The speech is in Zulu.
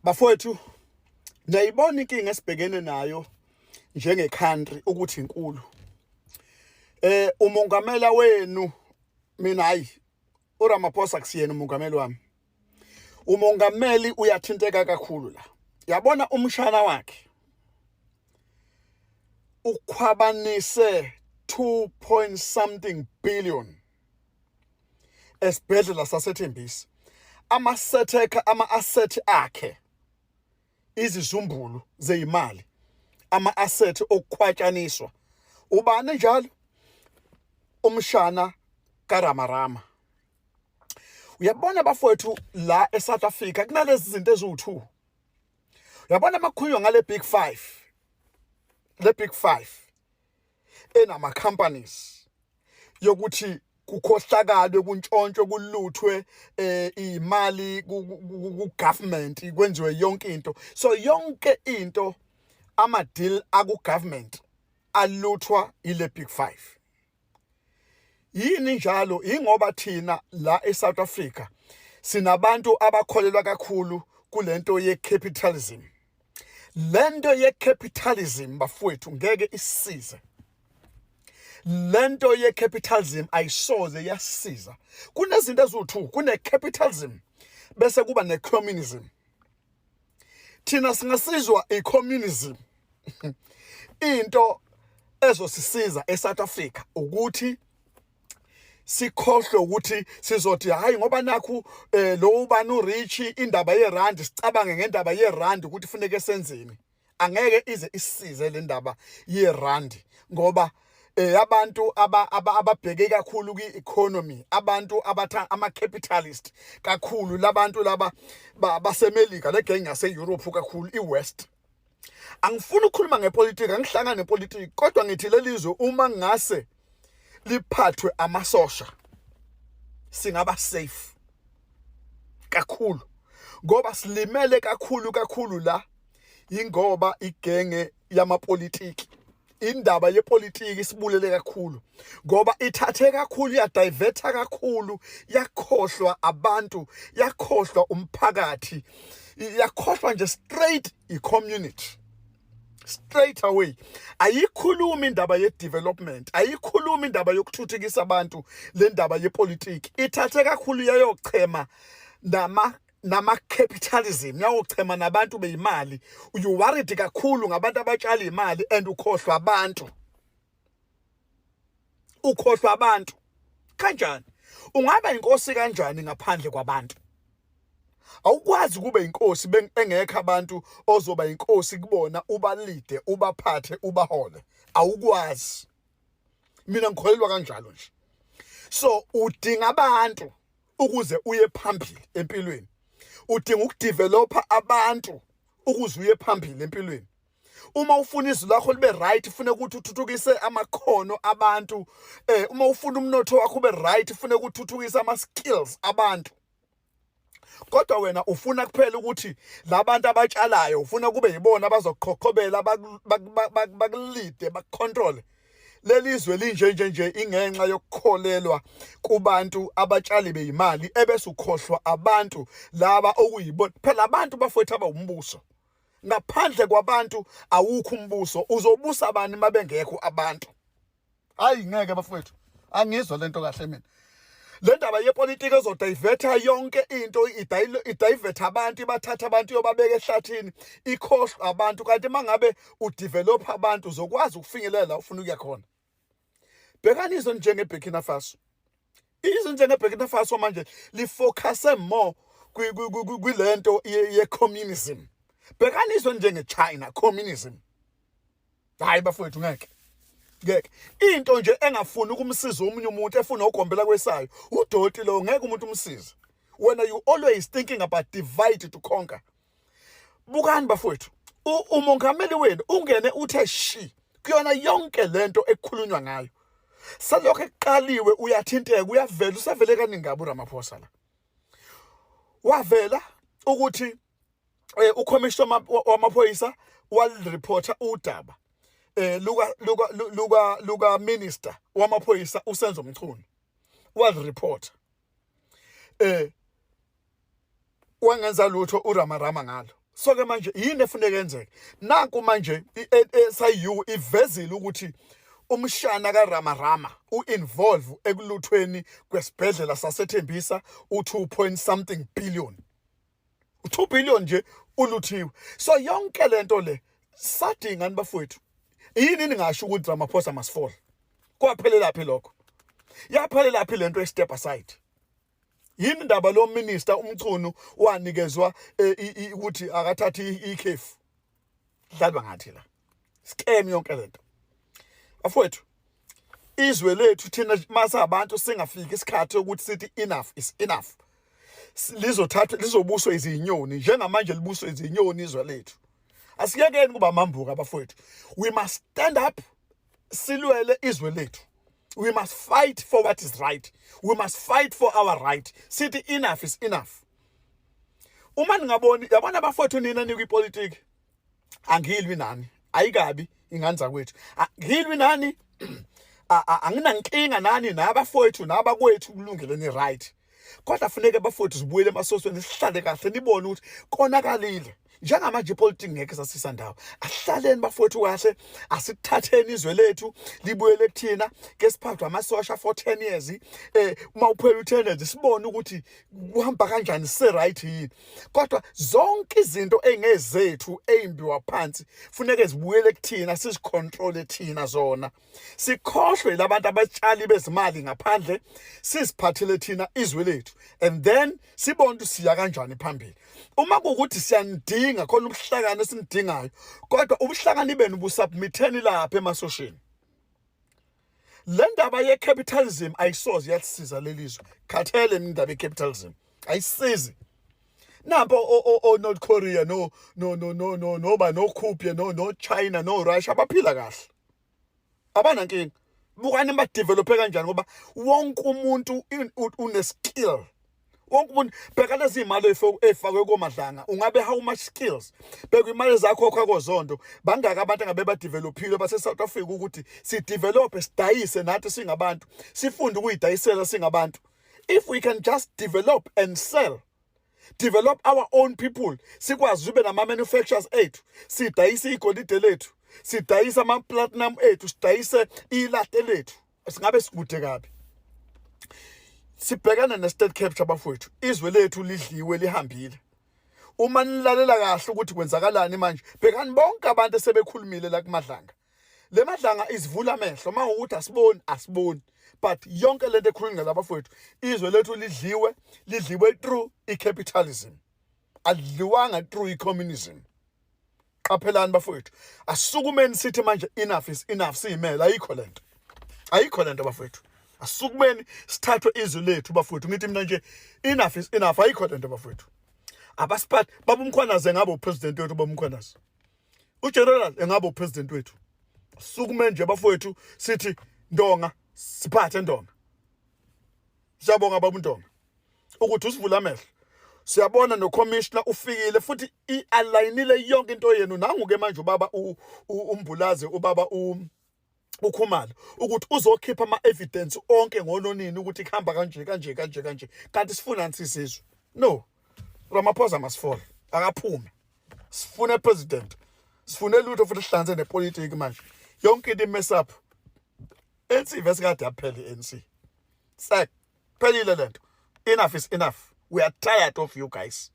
Bafowethu, niyayibona inkinga esibhekene nayo njenge-country ukuthi inkulu. Umongamela wenu mina hayi uRamaphosa kusiyena umongameli wami. Umongameli uyathinteka kakhulu la. Yabona umshana wakhe ukhwabanise 2 something billion esibhedlela saseThembisa. Ama-asset akhe izizumbulu zeyimali, ama-asset okukhwatshaniswa. Ubani njalo? Umshana kaRamarama. Uyabona bafowethu la eSouth Africa kunalezi zinto eziwu2. Uyabona makukhulunywa ngale Big 5. Le Big 5 enama companies yokuthi kukhohlakalwe kuntshontsho kuluthwe imali ku government kwenziwe yonke into. So yonke into ama deal aku government aluthwa ile Big 5. Yini njalo ingoba thina la eSouth Africa sinabantu abakholelwa kakhulu kulento ye-capitalism. Lento ye-capitalism bafowethu ngeke isisize. Lento ye-capitalism ayisoze yasisiza. Kunezinto eziwu2, kune-capitalism bese kuba ne-communism. Thina singasizwa i-communism. Into ezosisiza eSouth Africa ukuthi sikhohle ukuthi sizothi hayi ngoba nakhu lo ubani urich indaba yerand sicabange ngendaba yerand ukuthi kufanele senzeni. Angeke ize isisize le ndaba yerand ngoba abantu ababheke kakhulu kwi-economy, abantu abatha ama-capitalist kakhulu, labantu laba basemelika le gang yase-Europe kakhulu i-West. Angifuni ukukhuluma ngepolitiki, angihlangana nepolitiki, kodwa ngithi lelizwe uma ngase liphathwe amasosha singaba safe kakhulu ngoba silimele kakhulu la ingoba igenge yamapolitiki. Indaba yepolitiki sibulele kakhulu ngoba ithathe kakhulu, yadiverta kakhulu, yakhohlwa abantu, yakhohlwa umphakathi, yakhohlwa nje straight i-community. Straight away. Ayikhuluma indaba ye-development, ayikhuluma indaba yokuthuthukisa abantu, le ndaba yepolitiki. Ithathe kakhulu yayochema nama-capitalism, yayochema nabantu beyimali. You worried kakhulu ngabantu abatshala imali and ukhohlwa abantu. Ukhohlwa abantu. Kanjani? Ungaba inkosi kanjani ngaphandle kwabantu? Awukwazi kube inkosi engekho abantu ozoba inkosi kubona, ubalide, ubaphathe, ubahole. Awukwazi. Mina ngikholelwa kanjalo nje. So udinga abantu ukuze uye phambili empilweni. Udinga ukudevelopa abantu ukuze uye phambili empilweni. Uma ufuna izwi lakho libe right, ufuna ukuthi uthuthukise amakhono abantu. Uma ufuna umnotho wakho ube right, ufuna ukuthi uthuthukise ama-skills abantu. Kodwa wena ufuna kuphela ukuthi labantu abatshalayo ufuna kube yibona abazoqhoqhobela bakulide bakucontrol. Lelizwe linje ingenxa yokukholelwa kubantu abatshali beyimali ebese ukhohlwa abantu laba okuyibona. Phela abantu bafowethu abawumbuso. Ngaphandle kwabantu awukho umbuso. Uzobusa abani mabengekho abantu? Hayi ngeke bafowethu. Angizwa lento kahle mina. Le ndaba yepolitiki ezodiverta yonke into, idiverta abantu, ibathatha abantu yobabeka ehlathini, ikhohlwa abantu. Kanti mangabe udevelop abantu uzokwazi ukufinyelela ufuna ukuya khona. Bhekani izwe njengeBurkina Faso. Izwe njengeBurkina Faso manje lifocuse more kwilento ye-communism. Bhekani izwe njengechina, communism. Hayi bafowethu ngeke. Ngeke. Into nje engafuni ukumsiza omunye umuntu efuna ugombela kwesayo, udoti lo ngeke umuntu umsize. When you always thinking about divide to conquer. Bukani bafowethu, umongameli wenu ungene uthe shi kuyona yonke lento ekukhulunywa ngayo. Salokho eqaliwe uyathinteka, uyavela, usavele kaningi ngabe uRamaphosa la. Wavela ukuthi ucommissioner wamaphoyisa walireporta udaba luka minister wamaphoyisa uSenzo Mchunu walireporta wangenza lutho uRamarama ngalo. So ke manje yini efuneka yenzeke nanku manje SIU ivezile ukuthi umshana kaRamarama uinvolve ekuluthweni kwesibhedlela saseThembisa u2 point something billion. U2 billion nje uluthiwe. So yonke lento le sadingani bafowethu. Yini ningasho ukuthi Ramaphosa must fall? Kwaphelela phi lokho? Yaphelela phi lento step aside? Yini indaba lo minister umchunu wanikezwa ukuthi akathathi ikhefu? Dlalwa ngathi la. Scam yonke lento. Afowethu, izwe lethu thina mase abantu singafiki isikhathi ukuthi sithi enough is enough. Lizothathwa lizobuswa izinyoni njengamanje libuswa izinyoni izwe lethu. Asiyekeni kuba mambuka abafowethu. We must stand up silwele izwe lethu. We must fight for what is right. We must fight for our right. Sithi enough is enough. Uma ningaboni yabona abafowethu nina nikwipolitiki angilwi nani. Ayikabi inganza kwethu. Ngilwi nani? Anginankinga nani nabafowethu nabakwethu kulungeleni right. Kodwa funeke bafowethu sibuyele emasosweni sihlale kahle nibone ukuthi konakalile. Njengamanje ipolitiki ngeke sasisa ndawo. Asihlaleni bafowethu kahle, asithatheni izwe lethu libuyele kuthina ke siphathwa amasosha for 10 years. Uma uphela u10 sibone ukuthi kuhamba kanjani se right yini. Kodwa zonke izinto engezethu ezimbiwa phansi funeke zibuyele kuthina sisicontrol thina zona. Sikhohlwe labantu abatshali bezimali ngaphandle sisiphathele thina izwe lethu and then sibone siya kanjani phambili. Uma kuukuthi siyanidinga khona ubuhlakani esinidingayo kodwa ubuhlakani benu busubmitheni lapha emasosheni. Le ndaba ye capitalism ayisoze yasisiza lelizwe. Khathele indaba ye capitalism ayisizi. Nampo North Korea no ba no Cuba no China no Russia baphila kahle. Abanankinga. Bukani ba develop kanjani ngoba wonke umuntu une skill. Wonke umuntu bheka lezi imali efakwe komadlanga ungabe how much skills bheka imali zakho kwakozonto bangaka abantu ngabe ba developile base South Africa ukuthi si develop sidayise nathi singabantu sifunde ukuyidayisela singabantu. If we can just develop and sell, develop our own people, sikwazi ube nama manufacturers ethu, sidayise igolide lethu, sidayise ama platinum ethu, sidayise ilahle lethu, singabe sikude kabi. Sibhekana ne-state capture bafowethu. Izwe lethu lidliwe lihambile. Uma nilalela kahle ukuthi kwenzakalani manje, bhekani bonke abantu sebekhulumile la kumadlanga. Le madlanga isivula amehlo, mawukuthi asiboni. But yonke lento ekhulunywa labafowethu, izwe lethu lidliwe through i-capitalism. Adliwanga through i-communism. Qaphelani bafowethu. Asukumeni sithi manje enough is enough siyimela ayikho lento. Ayikho lento bafowethu. Asukumeni sithathwe izwe lethu bafowethu ngithi mina nje enough is enough ayikho lento bafowethu. Abasiphathi baba uMkhwanazi engaba upresident wethu baba uMkhwanazi. uGeneral engaba upresident wethu. Asukumeni nje bafowethu sithi Ndonga siphathe Ndonga. Siyabonga baba uNdonga ukuthi usivula amehlo. Siyabona no commissioner ufikile futhi ialigninile yonke into yenu nanguke manje ubaba uMbulazi ubaba uKhumalo ukuthi uzokhipha ama evidence onke ngononini ukuthi ikhamba kanje kanti sifuna nsizizwe. No, Ramaphosa must fall. Akaphume. Sifune president. Sifune lutho futhi sihlanze nepolitiki manje. Yonke into mess up. NC vesikade yaphela NC. Phelile lento. Enough is enough. We are tired of you guys.